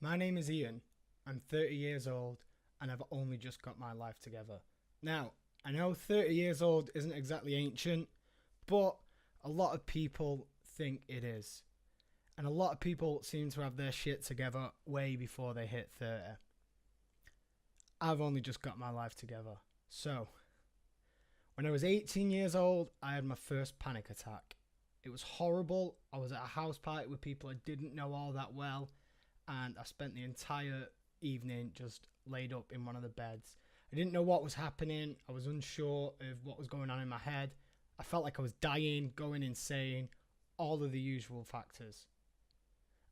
My name is Ian. I'm 30 years old and I've only just got my life together. Now, I know 30 years old isn't exactly ancient, but a lot of people think it is. And a lot of people seem to have their shit together way before they hit 30. I've only just got my life together. So, when I was 18 years old, I had my first panic attack. It was horrible. I was at a house party with people I didn't know all that well, and I spent the entire evening just laid up in one of the beds. I didn't know what was happening. I was unsure of what was going on in my head. I felt like I was dying, going insane, all of the usual factors.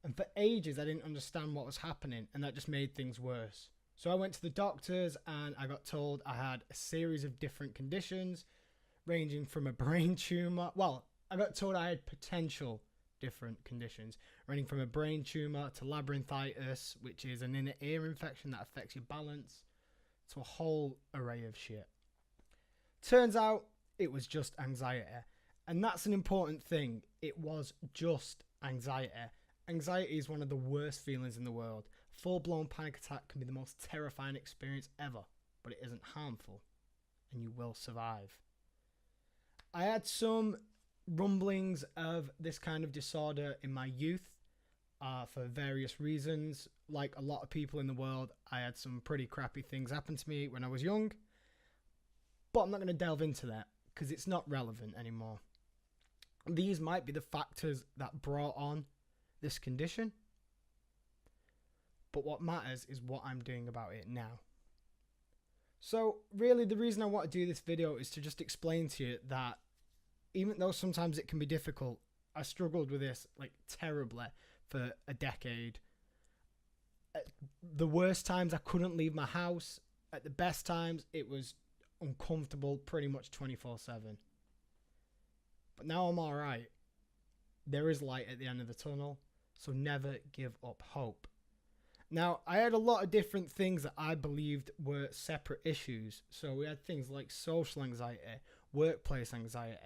And for ages, I didn't understand what was happening, and that just made things worse. So I went to the doctors and I got told I had a series of different conditions, ranging from a brain tumor. Well, I got told I had potential different conditions, ranging from a brain tumor to labyrinthitis, which is an inner ear infection that affects your balance, to a whole array of shit. Turns out it was just anxiety. And that's an important thing. It was just anxiety. Anxiety is one of the worst feelings in the world. Full-blown panic attack can be the most terrifying experience ever, but it isn't harmful, and you will survive. I had some rumblings of this kind of disorder in my youth for various reasons. Like a lot of people in the world, I had some pretty crappy things happen to me when I was young, but I'm not going to delve into that because it's not relevant anymore. These might be the factors that brought on this condition, but what matters is what I'm doing about it now. So really the reason I want to do this video is to just explain to you that even though sometimes it can be difficult, I struggled with this like terribly for a decade. At the worst times I couldn't leave my house. At the best times it was uncomfortable pretty much 24/7. But now I'm alright. There is light at the end of the tunnel, so never give up hope. Now, I had a lot of different things that I believed were separate issues. So we had things like social anxiety, workplace anxiety,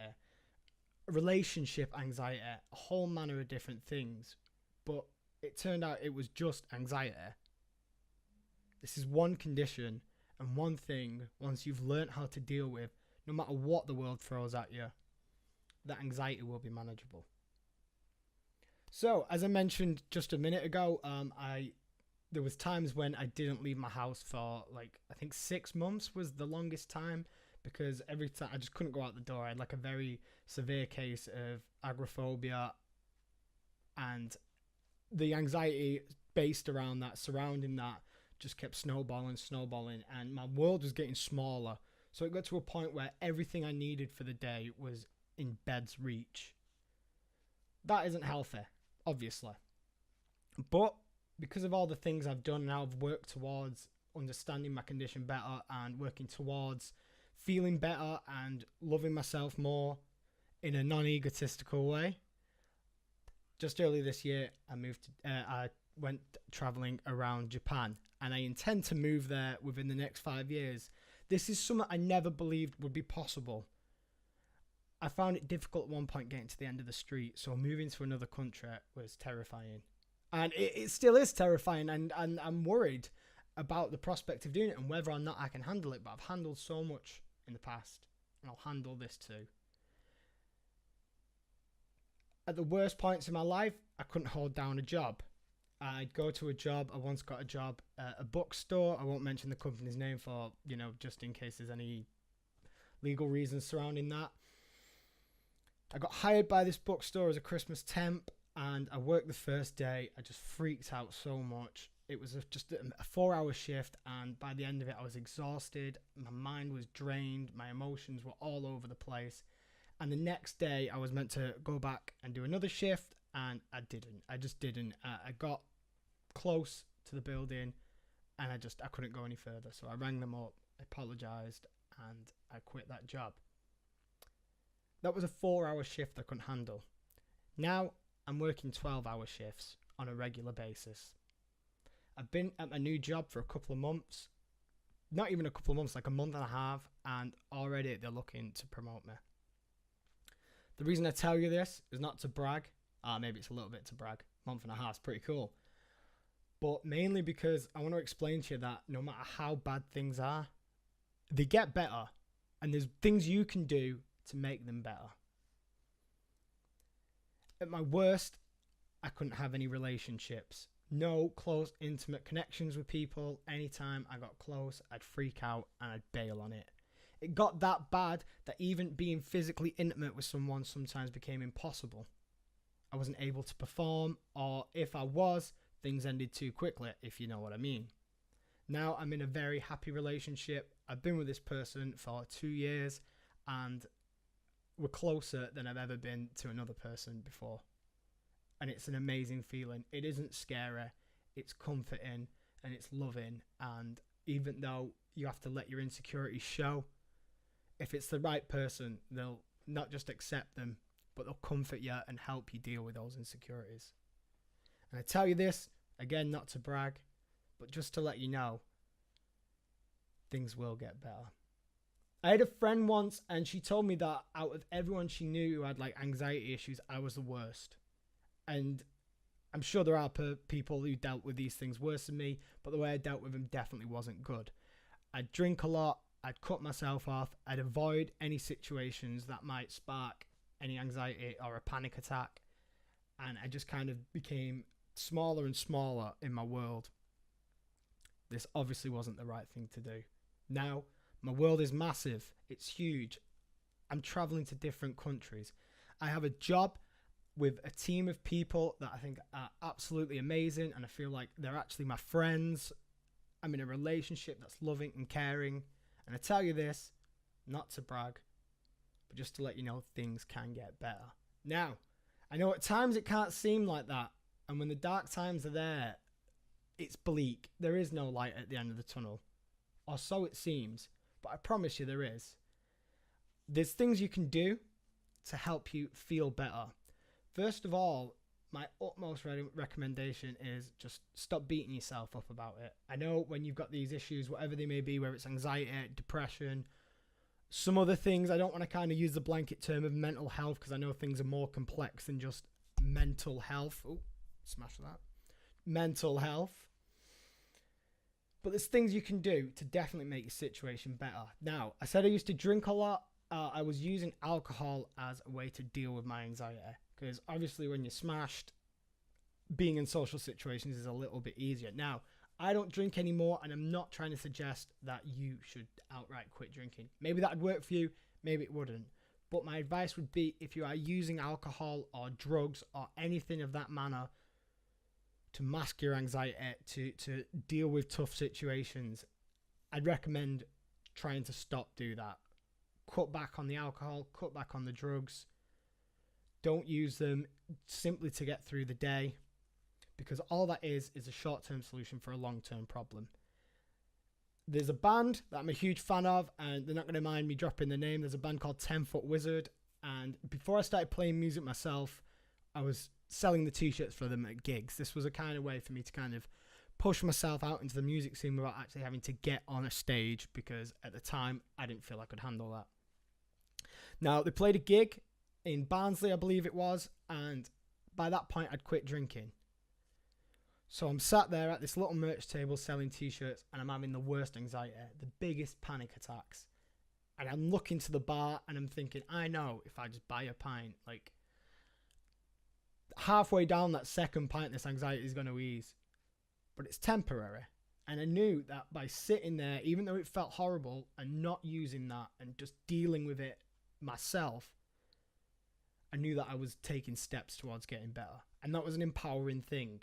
relationship anxiety, a whole manner of different things. But it turned out it was just anxiety. This is one condition and one thing, once you've learned how to deal with, no matter what the world throws at you, that anxiety will be manageable. So, as I mentioned just a minute ago, there was times when I didn't leave my house for like, I think 6 months was the longest time, because every time I just couldn't go out the door. I had like a very severe case of agoraphobia, and the anxiety based around that, surrounding that, just kept snowballing, and my world was getting smaller. So it got to a point where everything I needed for the day was in bed's reach. That isn't healthy, obviously. But because of all the things I've done now, I've worked towards understanding my condition better and working towards feeling better and loving myself more in a non-egotistical way. Just earlier this year, I went traveling around Japan, and I intend to move there within the next 5 years. This is something I never believed would be possible. I found it difficult at one point getting to the end of the street, so moving to another country was terrifying. And it still is terrifying, and I'm worried about the prospect of doing it and whether or not I can handle it. But I've handled so much in the past, and I'll handle this too. At the worst points in my life, I couldn't hold down a job. I'd go to a job. I once got a job at a bookstore. I won't mention the company's name for, just in case there's any legal reasons surrounding that. I got hired by this bookstore as a Christmas temp, and I worked the first day. I just freaked out so much. It was just a 4-hour shift, and by the end of it, I was exhausted. My mind was drained. My emotions were all over the place. And the next day, I was meant to go back and do another shift, and I didn't. I just didn't. I got close to the building, and I couldn't go any further. So I rang them up, apologized, and I quit that job. That was a 4-hour shift I couldn't handle. Now, I'm working 12-hour shifts on a regular basis. I've been at my new job for a couple of months. Not even a couple of months, like a month and a half, and already they're looking to promote me. The reason I tell you this is not to brag. Maybe it's a little bit to brag. Month and a half is pretty cool. but mainly because I want to explain to you that no matter how bad things are, they get better, and there's things you can do to make them better. At my worst, I couldn't have any relationships. No close, intimate connections with people. Anytime I got close, I'd freak out and I'd bail on it. It got that bad that even being physically intimate with someone sometimes became impossible. I wasn't able to perform, or if I was, things ended too quickly, if you know what I mean. Now I'm in a very happy relationship. I've been with this person for 2 years, and we're closer than I've ever been to another person before. And it's an amazing feeling. It isn't scary, it's comforting, and it's loving. And even though you have to let your insecurities show, if it's the right person, they'll not just accept them, but they'll comfort you and help you deal with those insecurities. And I tell you this, again, not to brag, but just to let you know, things will get better. I had a friend once, and she told me that out of everyone she knew who had like anxiety issues, I was the worst. And I'm sure there are people who dealt with these things worse than me, but the way I dealt with them definitely wasn't good. I'd drink a lot, I'd cut myself off, I'd avoid any situations that might spark any anxiety or a panic attack, and I just kind of became smaller and smaller in my world. This obviously wasn't the right thing to do. Now, my world is massive. It's huge. I'm traveling to different countries. I have a job with a team of people that I think are absolutely amazing, and I feel like they're actually my friends. I'm in a relationship that's loving and caring. And I tell you this, not to brag, but just to let you know things can get better. Now, I know at times it can't seem like that. And when the dark times are there, it's bleak. There is no light at the end of the tunnel. Or so it seems. But I promise you there is. There's things you can do to help you feel better. First of all, my utmost recommendation is just stop beating yourself up about it. I know when you've got these issues, whatever they may be, whether it's anxiety, depression, some other things, I don't want to kind of use the blanket term of mental health because I know things are more complex than just mental health. Oh, smash that. Mental health. But there's things you can do to definitely make your situation better. Now, I said I used to drink a lot. I was using alcohol as a way to deal with my anxiety. Because obviously when you're smashed, being in social situations is a little bit easier. Now, I don't drink anymore, and I'm not trying to suggest that you should outright quit drinking. Maybe that would work for you, maybe it wouldn't. But my advice would be, if you are using alcohol or drugs or anything of that manner to mask your anxiety, to deal with tough situations, I'd recommend trying to do that. Cut back on the alcohol, cut back on the drugs. Don't use them simply to get through the day, because all that is a short-term solution for a long-term problem. There's a band that I'm a huge fan of, and they're not going to mind me dropping the name. There's a band called 10 Foot Wizard, and before I started playing music myself, I was selling the t-shirts for them at gigs. This was a kind of way for me to kind of push myself out into the music scene without actually having to get on a stage, because at the time I didn't feel I could handle that. Now, they played a gig in Barnsley, I believe it was, and by that point I'd quit drinking. So I'm sat there at this little merch table selling t-shirts, and I'm having the worst anxiety, the biggest panic attacks. And I'm looking to the bar and I'm thinking, I know if I just buy a pint, like halfway down that second pint, this anxiety is going to ease. But it's temporary. And I knew that by sitting there, even though it felt horrible, and not using that and just dealing with it myself, I knew that I was taking steps towards getting better. And that was an empowering thing.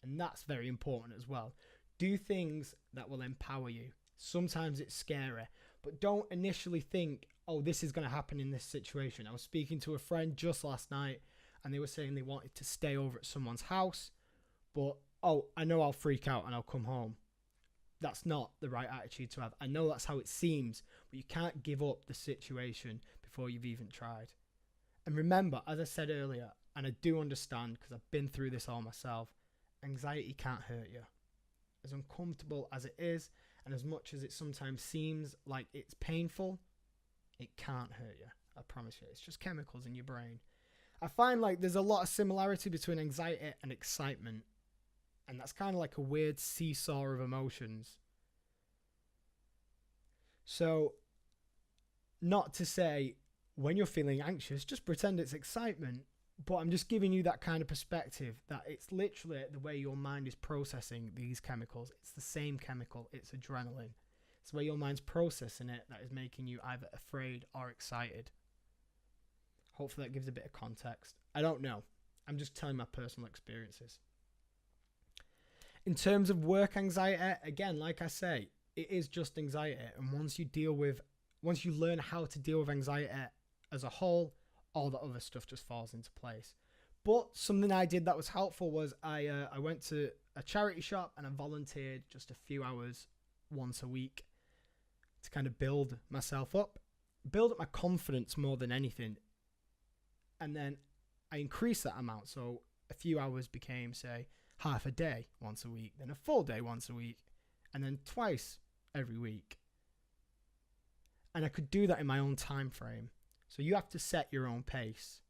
And that's very important as well. Do things that will empower you. Sometimes it's scary, but don't initially think, oh, this is going to happen in this situation. I was speaking to a friend just last night, and they were saying they wanted to stay over at someone's house, but, oh, I know I'll freak out and I'll come home. That's not the right attitude to have. I know that's how it seems, but you can't give up the situation before you've even tried. And remember, as I said earlier, and I do understand because I've been through this all myself, anxiety can't hurt you. As uncomfortable as it is, and as much as it sometimes seems like it's painful, it can't hurt you. I promise you. It's just chemicals in your brain. I find like there's a lot of similarity between anxiety and excitement. And that's kind of like a weird seesaw of emotions. So, not to say when you're feeling anxious, just pretend it's excitement. But I'm just giving you that kind of perspective that it's literally the way your mind is processing these chemicals. It's the same chemical. It's adrenaline. It's the way your mind's processing it that is making you either afraid or excited. Hopefully that gives a bit of context. I don't know. I'm just telling my personal experiences. In terms of work anxiety, again, like I say, it is just anxiety. And once you learn how to deal with anxiety as a whole, all the other stuff just falls into place. But something I did that was helpful was I went to a charity shop and I volunteered just a few hours once a week to kind of build myself up, build up my confidence more than anything. And then I increased that amount. So a few hours became, say, half a day once a week, then a full day once a week, and then twice every week. And I could do that in my own time frame. So you have to set your own pace.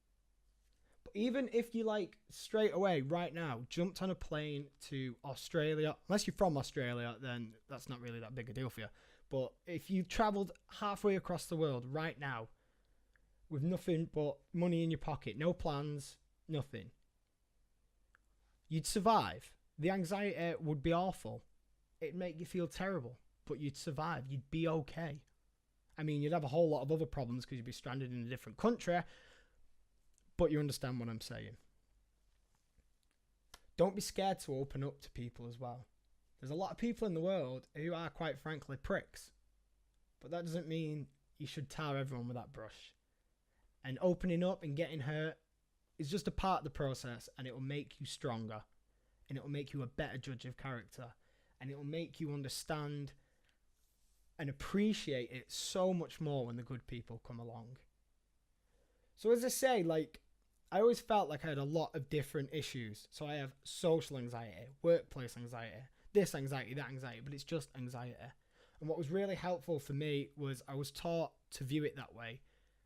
But even if you like straight away right now jumped on a plane to Australia, unless you're from Australia, then that's not really that big a deal for you. But if you traveled halfway across the world right now with nothing but money in your pocket, no plans, nothing, you'd survive. The anxiety would be awful. It'd make you feel terrible, but you'd survive. You'd be okay. I mean, you'd have a whole lot of other problems because you'd be stranded in a different country, but you understand what I'm saying. Don't be scared to open up to people as well. There's a lot of people in the world who are, quite frankly, pricks, but that doesn't mean you should tar everyone with that brush. And opening up and getting hurt is just a part of the process, and it will make you stronger, and it will make you a better judge of character, and it will make you understand and appreciate it so much more when the good people come along. So as I say, like, I always felt like I had a lot of different issues. So I have social anxiety, workplace anxiety, this anxiety, that anxiety, but it's just anxiety. And what was really helpful for me was I was taught to view it that way.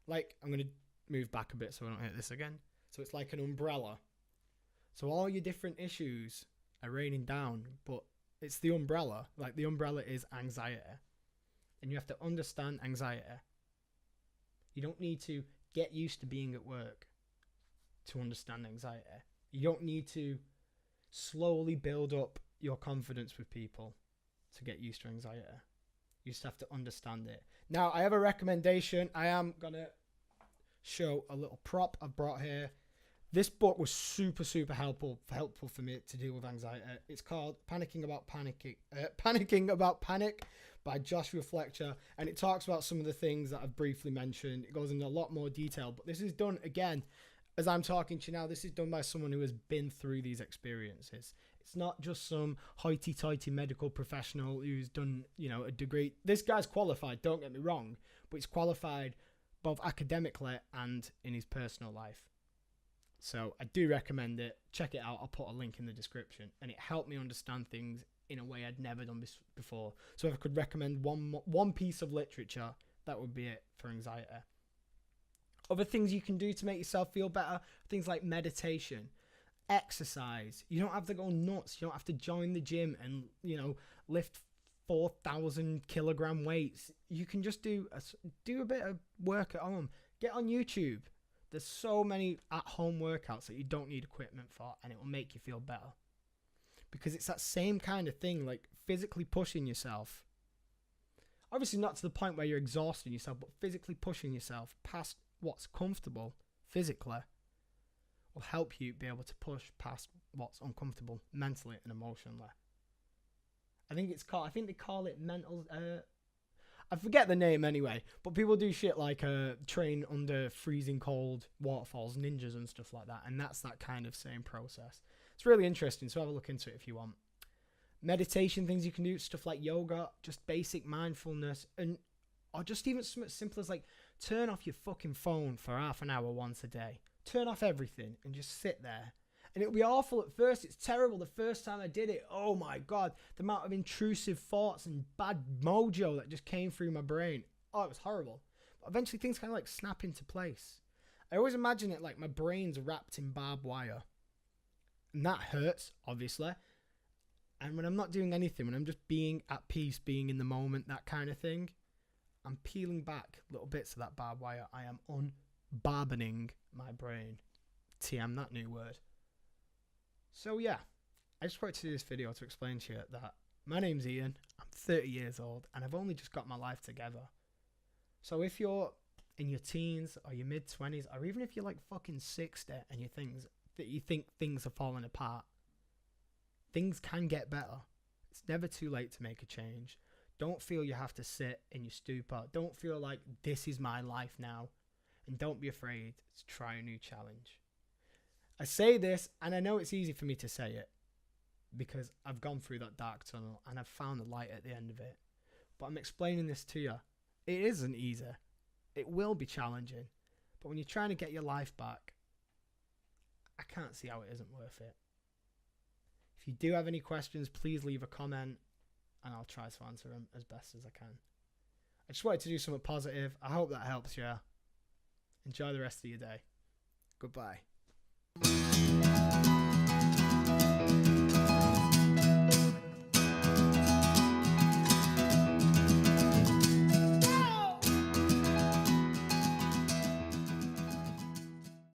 Like, I'm going to move back a bit so I don't hit this again. So it's like an umbrella. So all your different issues are raining down, but it's the umbrella. Like, the umbrella is anxiety. And you have to understand anxiety. You don't need to get used to being at work to understand anxiety. You don't need to slowly build up your confidence with people to get used to anxiety. You just have to understand it. Now, I have a recommendation. I am going to show a little prop I've brought here. This book was super, super helpful for me to deal with anxiety. It's called Panicking About Panic by Joshua Fletcher, and it talks about some of the things that I've briefly mentioned. It goes into a lot more detail, but this is done, again, as I'm talking to you now, this is done by someone who has been through these experiences. It's not just some hoity-toity medical professional who's done, a degree. This guy's qualified, don't get me wrong, but he's qualified both academically and in his personal life. So I do recommend it. Check it out. I'll put a link in the description. And it helped me understand things in a way I'd never done before. So if I could recommend one piece of literature, that would be it for anxiety. Other things you can do to make yourself feel better, things like meditation, exercise. You don't have to go nuts. You don't have to join the gym and, lift 4,000 kilogram weights. You can just do a bit of work at home. Get on YouTube. There's so many at-home workouts that you don't need equipment for, and it will make you feel better. Because it's that same kind of thing, like physically pushing yourself. Obviously not to the point where you're exhausting yourself, but physically pushing yourself past what's comfortable physically will help you be able to push past what's uncomfortable mentally and emotionally. I think they call it mental... I forget the name anyway, but people do shit like train under freezing cold waterfalls, ninjas and stuff like that, and that's that kind of same process. It's really interesting, so have a look into it if you want. Meditation things you can do, stuff like yoga, just basic mindfulness, or just even something as simple as like turn off your fucking phone for half an hour once a day. Turn off everything and just sit there. And it'll be awful at first. It's terrible. The first time I did it, oh my God, the amount of intrusive thoughts and bad mojo that just came through my brain. Oh, it was horrible. But eventually things kind of like snap into place. I always imagine it like my brain's wrapped in barbed wire. And that hurts, obviously. And when I'm not doing anything, when I'm just being at peace, being in the moment, that kind of thing, I'm peeling back little bits of that barbed wire. I am unbarbening my brain. TM, that new word. So yeah, I just wanted to do this video to explain to you that my name's Ian, I'm 30 years old, and I've only just got my life together. So if you're in your teens or your mid-20s, or even if you're like fucking 60 and you think things are falling apart, things can get better. It's never too late to make a change. Don't feel you have to sit in your stupor. Don't feel like this is my life now. And don't be afraid to try a new challenge. I say this, and I know it's easy for me to say it, because I've gone through that dark tunnel and I've found the light at the end of it. But I'm explaining this to you. It isn't easy. It will be challenging. But when you're trying to get your life back, I can't see how it isn't worth it. If you do have any questions, please leave a comment and I'll try to answer them as best as I can. I just wanted to do something positive. I hope that helps you. Enjoy the rest of your day. Goodbye.